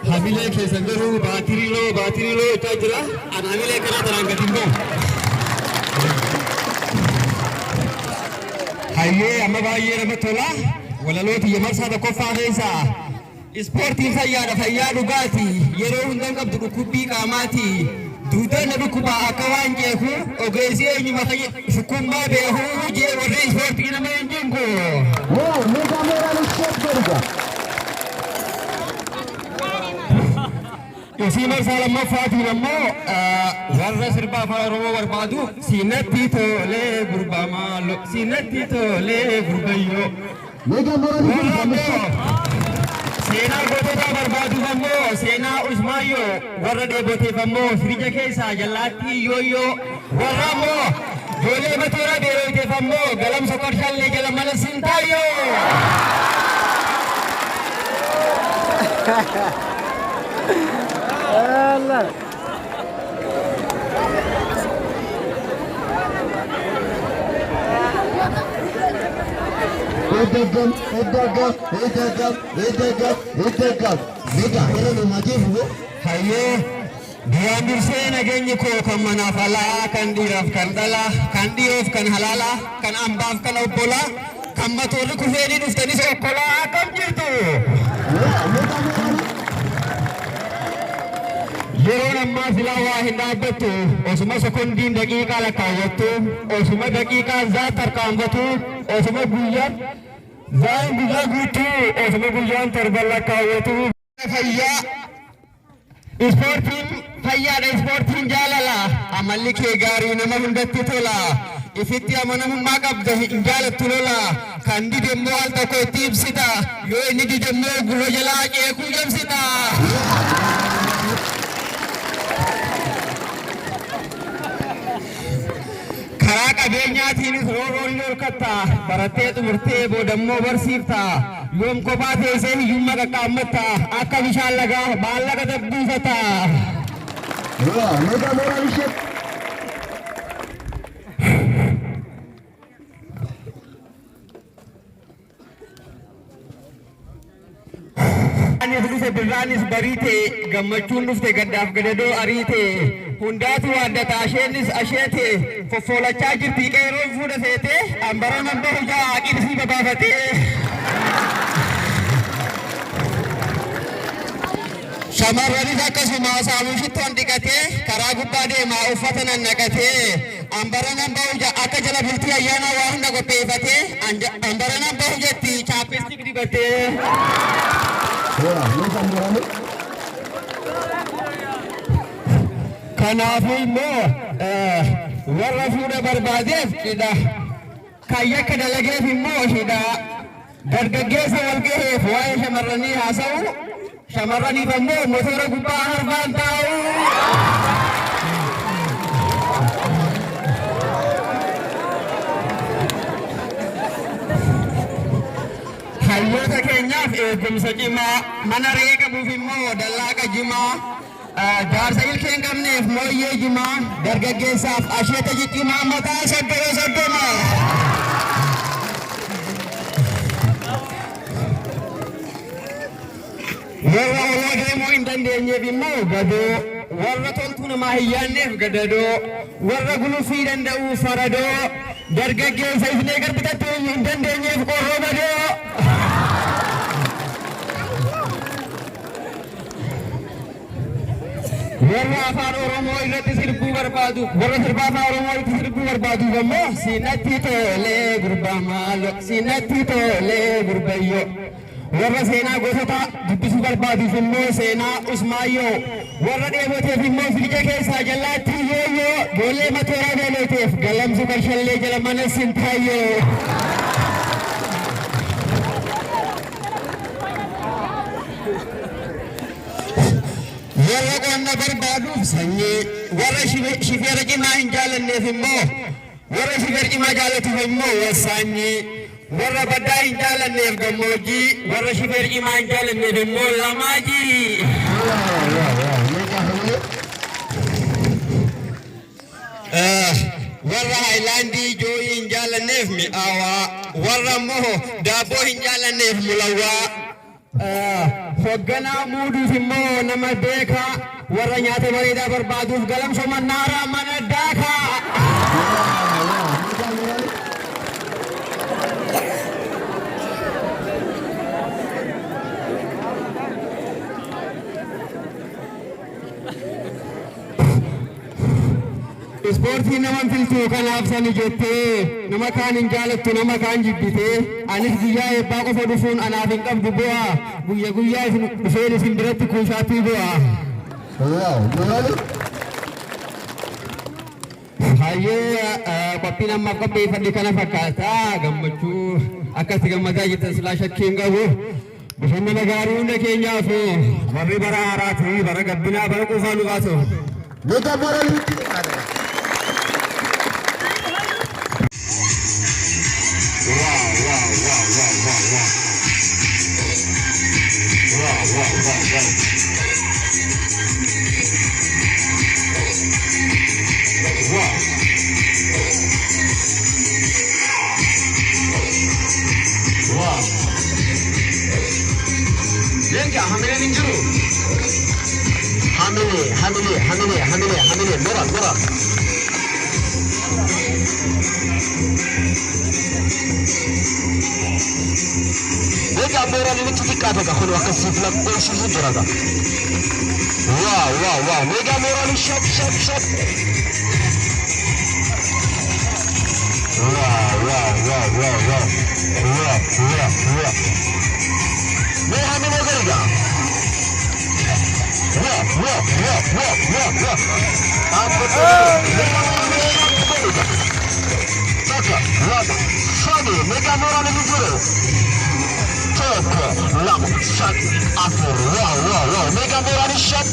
Hamile ke sangaru batiri lo tajra an hamile kana tarangatimbo haye amma baye ramatola wala loti yamarsa da kofa gaisa sporti fayya dugati yero hundan qabdu kubbi qamati dudan dukuba akawanje hu ogesi enyi makay shukumba behu je warri sporti na menjingo mega mera lishek Isimar salam mafati namo warra sirba faro warbadu sinati tole gurba malo sinati tole gurbayo mega mera Sena gote da barbadu namo sena usmayo warra de gote namo srija kesa jalati yo warra mo jole matura de rote namo galam sokar challe galam malasintayo Allah Edegam Mega hele majibu haye diambil sena genye ko kamana fala kan diraf kan dala kan diof kan halala kan ambaf kan opola kan matur ku feni duftani so kola kam jirtu Yeron amma silawa hindabatu osuma sekondin daqiqa la kawatu osuma daqiqa zatar kambatu osuma guyan zain guya gutu osuma guyan terballa kawatu fayya sportin jalala amalli ke gari nama hundatti tola ifitti amanamumma qabda injalatu lola kandi demmo alta ko tibsita yo inni demmo guro jala ke ku jamsita Karaka beenyaatiin rooroon yorkatta barattee xumurtee boodammoo barsiifta yoom kophaa teessee hiyyummaa qaqqaammatta akka bishaan lagaa baallaqa dabbuufata. Anis dhufe birraanis bariite gammachuun dhufte gaddaaf gadadoo ariite hundaatu waddata asheenis asheete foffolachaa jirti qeeroon fuudha seete ambara namba hujaa aqibsii babaafate shamarranis akkasuma saamushittoon dhiqatee karaa gubbaa deemaa uffata nannaqatee ambara namba hujaa akka jala bultii ayyaana waa hunda qopheeffatee ambara namba hujatti chaappistik dibatee Kanaafuu immoo warra fuudha barbaadeef cidha kan yakka dalageef immoo cidha dargaggeessa wal gaheef waa'ee shamarranii haasa'u shamarraniif immoo motora gubbaa harbaan taa'u. Hayyoota keenyaaf eegumsa cimaa mana re'ee qabuuf immoo dallaaqa jimaa jaarsa ilkeen qabneef mooyyee jimaa dargaggeessaaf asheeta jijjimaa mataa soddoma. Warra oloo deemuu hin dandeenyeef immoo gadoo warra toltuu namaa hin yaanneef gadadoo warra guluffii danda'uu faradoo dargaggeessa ifnee garbitatti hin dandeenyeef qorroo badoo. Warra afaan Oromoo irratti sirbuu barbaadu warra sirba afaan Oromoo irratti sirbuu barbaadu immoo sinatti tolee gurbaa maalo sinatti tolee gurbayyo warra seenaa gosoota dubbisuu barbaadu immoo seenaa usmaayyoo warra dheeboteef immoo fiica keessaa jallaatti yooyyoo boolee matoora beeleeteef galamsu qarshallee jala mana sintaayyoo. Warra qonna barbaaduuf sanyii warra shifeera cimaa hin jaalanneef immoo warra shifeera cimaa jaallatuuf immoo wasaanyii warra baddaa hin jaalanneef gammoojjii warra shifeera cimaa hin jaalanneef immoo lamaajii. Warra haayilaandii jooyii hin jaalanneef jaalanneef mi'aawaa warra immoo daabboo hin jaalanneef mulawaa. Hoogganaa muuduuf immoo nama beekaa warra nyaata bareedaa barbaaduuf galamsoo mannaaraa mana daakaa. Ispoortii nama filtuu kanaaf sani jettee nama kaan hin jaalattu nama kaan jibbitee anis guyyaa eebbaa qofa dhufuun anaaf hin qabdu bu'aa guyya guyyaa dhufeen isin biratti kuushaatii bu'aa. Hayyee qophiin ammaaf qopheeffadhe kana fakkaataa gammachuu akkatti gammadaa jettan silaa shakkii hin qabu. Bashannana gaarii hunda keenyaaf warri bara haaraati bara gabbinaa bara quufaa nu baasu. Hamile, moral. Mega moral ini ketika ada kahun wakasi film konsusi berada. Wow, mega moral shot. Wow. Hamile geriga. Wow. Apa tu? Mega moral ini dulu. Lama, shot, after, wow. Mega moral shot.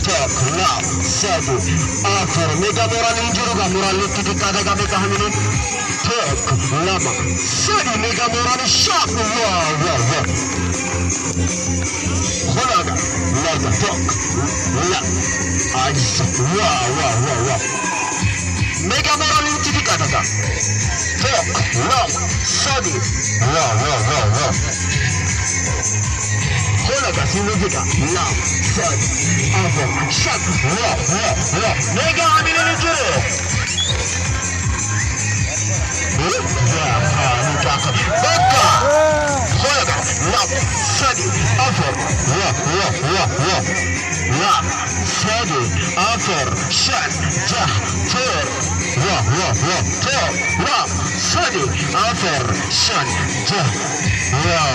Talk, love, sadu, after. Mega moral ini juga moral itu kita ada mega hamil. Talk, lama, sadu. Mega moral shot. Wow. Holaga, laga, talk, love, ajis, wow. Mega moral itu kita ada. Talk, love, sadu, wow. Holaga, significa love, sadu, after, shot, wow. Mega hamil ini juga. Baka, holaga, love, sadu, after, wow. Love, sadu, after, shot, jah, tur, wow. Love, sadu, after, shot, jah, wow.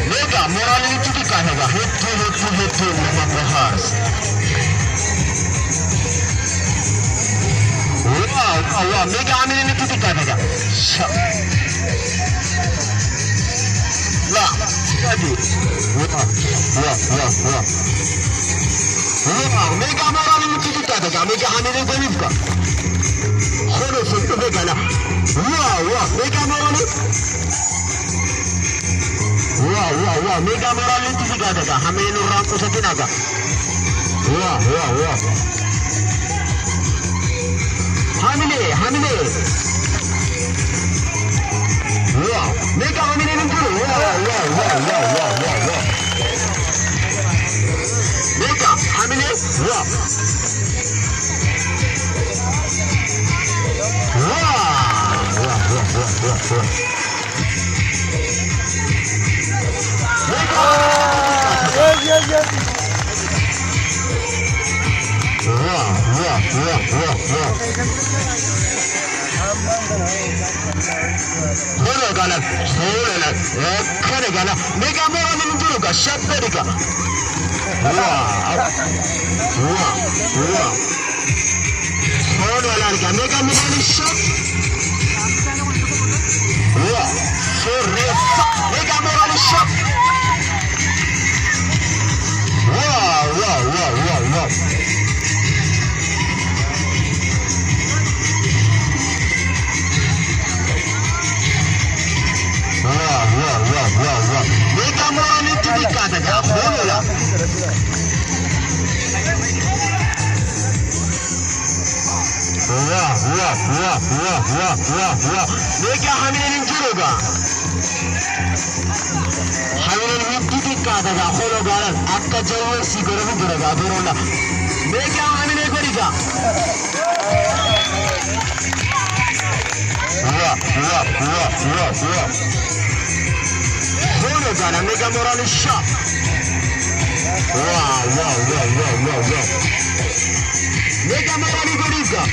Mega moral itu dikatakan hetu nama bahas. Wow, mega amin itu dikatakan. Lah, jadi. Wow, mega moral itu dikatakan. Mega amin itu bukan. Khono itu mega lah. Wow, mega moral itu. Wow, mega moral itu dikatakan. Hamil orang kusatin aga. Wow. Hamile. Wow, mega hamile ini dulu. Wow. Mega hamile. Wow. Yes. Hola, mega moral ini dulu kah? Shot mereka. Wow. Hola, mega moral ini shot. Wow. Mega moral ini shot. Wow. Mega moral itu dikatakan bola. Wow. देखिए हमें इंजर होगा हमें हिट्टी का दादा होलो गारन आपका जरूर सीखने को पड़ेगा बोलना देखिए हमें नहीं करेगा होलो गारन mega moral shot wow mega moral करेगा